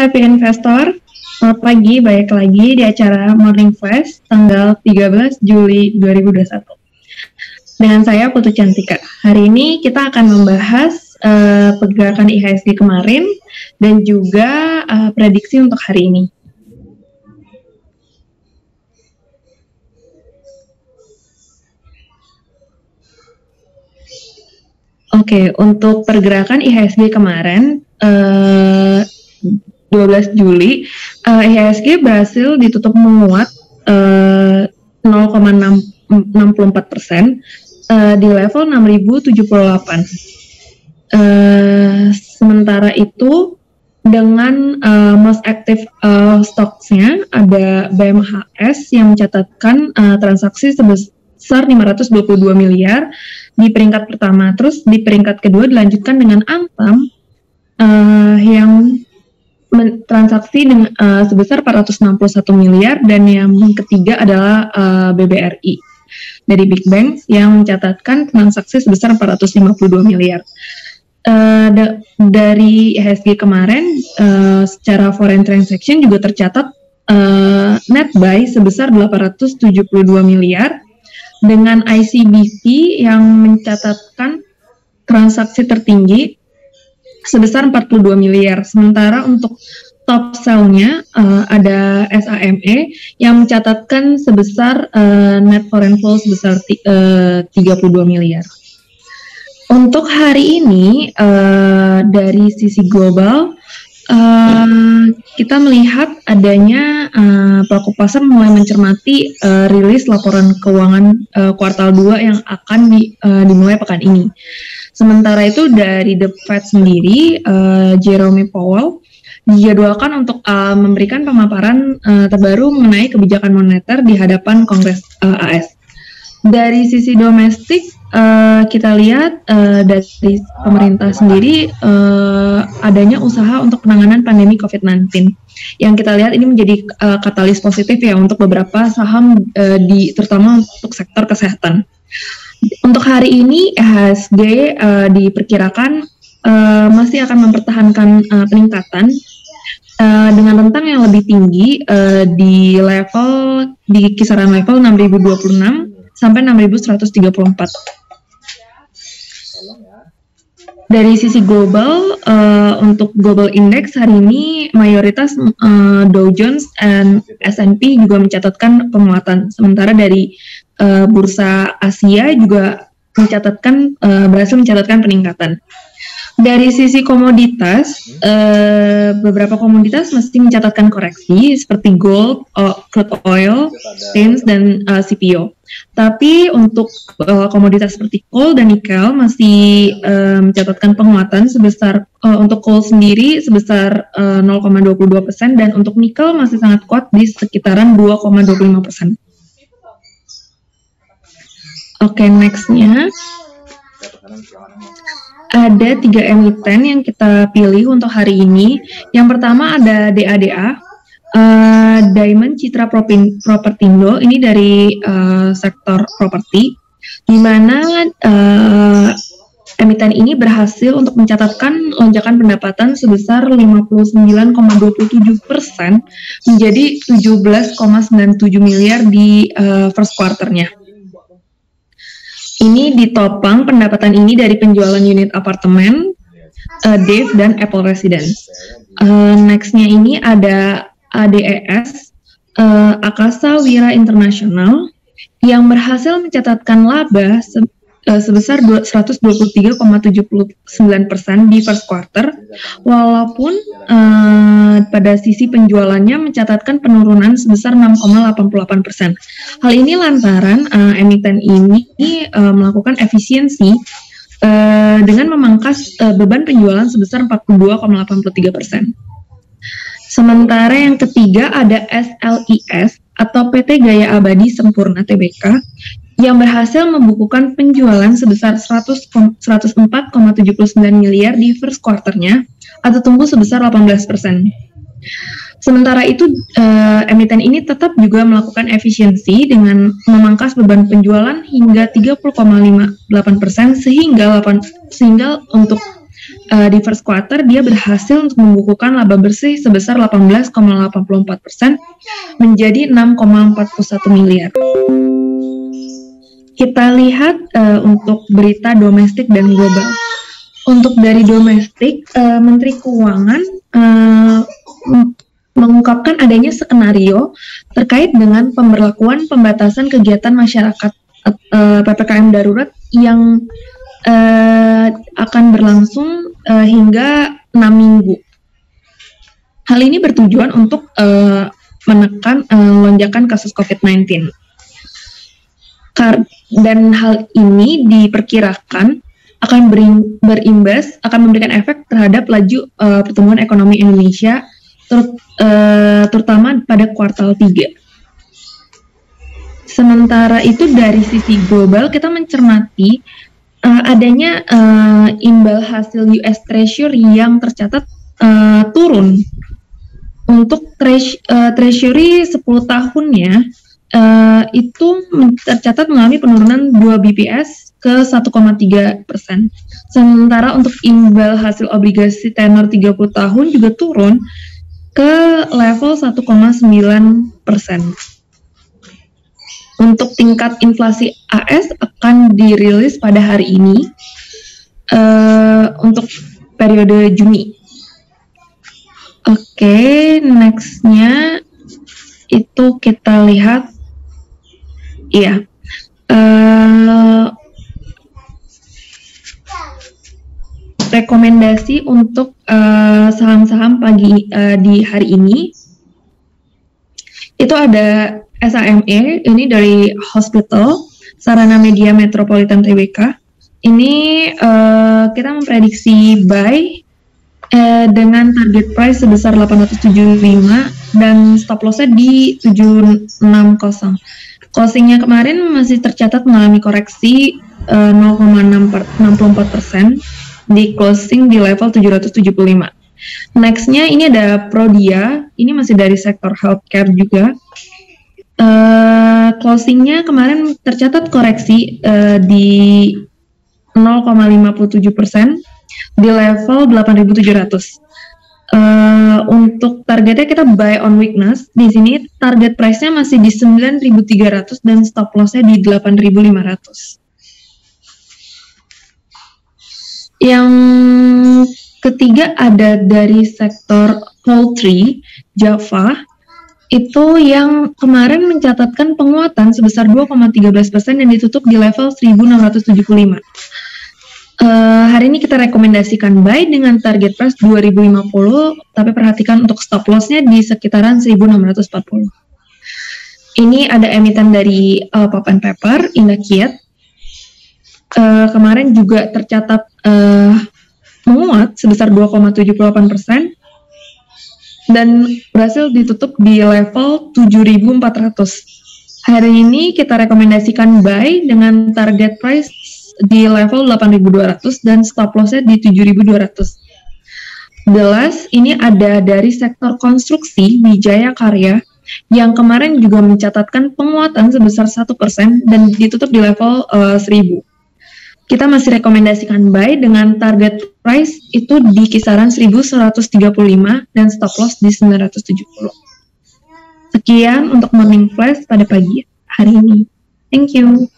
Happy Investor, selamat pagi, balik lagi di acara Morning Flash tanggal 13 Juli 2021. Dengan saya Putu Cantika. Hari ini kita akan membahas pergerakan IHSG kemarin dan juga prediksi untuk hari ini. Oke, untuk pergerakan IHSG kemarin 12 Juli, IHSG berhasil ditutup menguat 0,64% di level 6.078. Sementara itu dengan most active stocks-nya ada BMHS yang mencatatkan transaksi sebesar 522 miliar di peringkat pertama. Terus di peringkat kedua dilanjutkan dengan Antam yang transaksi dengan sebesar 461 miliar, dan yang ketiga adalah BBRI dari Big Bank yang mencatatkan transaksi sebesar 452 miliar. Dari IHSG kemarin secara foreign transaction juga tercatat net buy sebesar 872 miliar dengan ICBP yang mencatatkan transaksi tertinggi sebesar 42 miliar. Sementara untuk top sell-nya ada SAME yang mencatatkan sebesar net foreign flow sebesar 32 miliar. Untuk hari ini dari sisi global kita melihat adanya pelaku pasar mulai mencermati rilis laporan keuangan kuartal 2 yang akan dimulai pekan ini. Sementara itu dari The Fed sendiri, Jerome Powell dijadwalkan untuk memberikan pemaparan terbaru mengenai kebijakan moneter di hadapan Kongres AS. Dari sisi domestik, kita lihat dari pemerintah sendiri adanya usaha untuk penanganan pandemi COVID-19. Yang kita lihat ini menjadi katalis positif ya untuk beberapa saham terutama untuk sektor kesehatan. Untuk hari ini IHSG diperkirakan masih akan mempertahankan peningkatan dengan rentang yang lebih tinggi di kisaran level 6.026 sampai 6.134. Dari sisi global, untuk global index hari ini mayoritas Dow Jones dan S&P juga mencatatkan penguatan. Sementara dari bursa Asia juga berhasil mencatatkan peningkatan. Dari sisi komoditas, beberapa komoditas masih mencatatkan koreksi seperti gold, crude oil, tins, dan CPO. Tapi untuk komoditas seperti coal dan nikel masih mencatatkan penguatan sebesar untuk coal sendiri sebesar 0,22% dan untuk nikel masih sangat kuat di sekitaran 2,25%. Oke, nextnya ada 3 emiten yang kita pilih untuk hari ini. Yang pertama ada DADA, Diamond Citra Propertindo, ini dari sektor properti, di mana emiten ini berhasil untuk mencatatkan lonjakan pendapatan sebesar 59,27% menjadi 17,97 miliar di first quarter-nya. Ini ditopang pendapatan ini dari penjualan unit apartemen, Dave dan Apple Residence. Next-nya ini ada ADES, Akasa Wira International, yang berhasil mencatatkan laba sebesar 123,79% di first quarter, walaupun pada sisi penjualannya mencatatkan penurunan sebesar 6,88%. Hal ini lantaran emiten ini melakukan efisiensi dengan memangkas beban penjualan sebesar 42,83%. Sementara yang ketiga ada SLIS atau PT Gaya Abadi Sempurna Tbk, yang berhasil membukukan penjualan sebesar 104,79 miliar di first quarter-nya atau tumbuh sebesar 18%. Sementara itu, emiten ini tetap juga melakukan efisiensi dengan memangkas beban penjualan hingga 30,58% sehingga untuk di first quarter dia berhasil untuk membukukan laba bersih sebesar 18,84% menjadi 6,41 miliar. Kita lihat untuk berita domestik dan global. Untuk dari domestik, Menteri Keuangan mengungkapkan adanya skenario terkait dengan pemberlakuan pembatasan kegiatan masyarakat PPKM darurat yang akan berlangsung hingga 6 minggu. Hal ini bertujuan untuk menekan lonjakan kasus COVID-19. Dan hal ini diperkirakan akan memberikan efek terhadap laju pertumbuhan ekonomi Indonesia, terutama pada kuartal 3. Sementara itu dari sisi global kita mencermati adanya imbal hasil US Treasury yang tercatat turun. Untuk Treasury 10 tahunnya itu tercatat mengalami penurunan 2 BPS ke 1,3%. Sementara untuk imbal hasil obligasi tenor 30 tahun juga turun ke level 1,9%. Untuk tingkat inflasi AS akan dirilis pada hari ini untuk periode Juni. Oke, nextnya itu kita lihat, ya, rekomendasi untuk saham-saham pagi di hari ini. Itu ada SAME, ini dari Hospital, Sarana Media Metropolitan Tbk. Ini kita memprediksi buy dengan target price sebesar 875 dan stop loss-nya di 760. Closing-nya kemarin masih tercatat mengalami koreksi 0,64% di closing di level 775. Next-nya ini ada Prodia, ini masih dari sektor healthcare juga. Closing-nya kemarin tercatat koreksi di 0,57% di level 8.700. Untuk targetnya kita buy on weakness. Di sini target price-nya masih di 9.300 dan stop loss-nya di 8.500. Yang ketiga ada dari sektor poultry, Java, itu yang kemarin mencatatkan penguatan sebesar 2,13% dan ditutup di level 1.675. Hari ini kita rekomendasikan buy dengan target price 2050, tapi perhatikan untuk stop loss-nya di sekitaran 1640. Ini ada emiten dari Pulp and Paper, Indakiat. Kemarin juga tercatat menguat sebesar 2,78% dan berhasil ditutup di level 7.400. Hari ini kita rekomendasikan buy dengan target price di level 8.200 dan stop loss-nya di 7.200. Jelas, ini ada dari sektor konstruksi Wijaya Karya yang kemarin juga mencatatkan penguatan sebesar 1% dan ditutup di level 1.000. Kita masih rekomendasikan buy dengan target price itu di kisaran 1.135 dan stop loss di 970. Sekian untuk Morning Flash pada pagi hari ini. Thank you.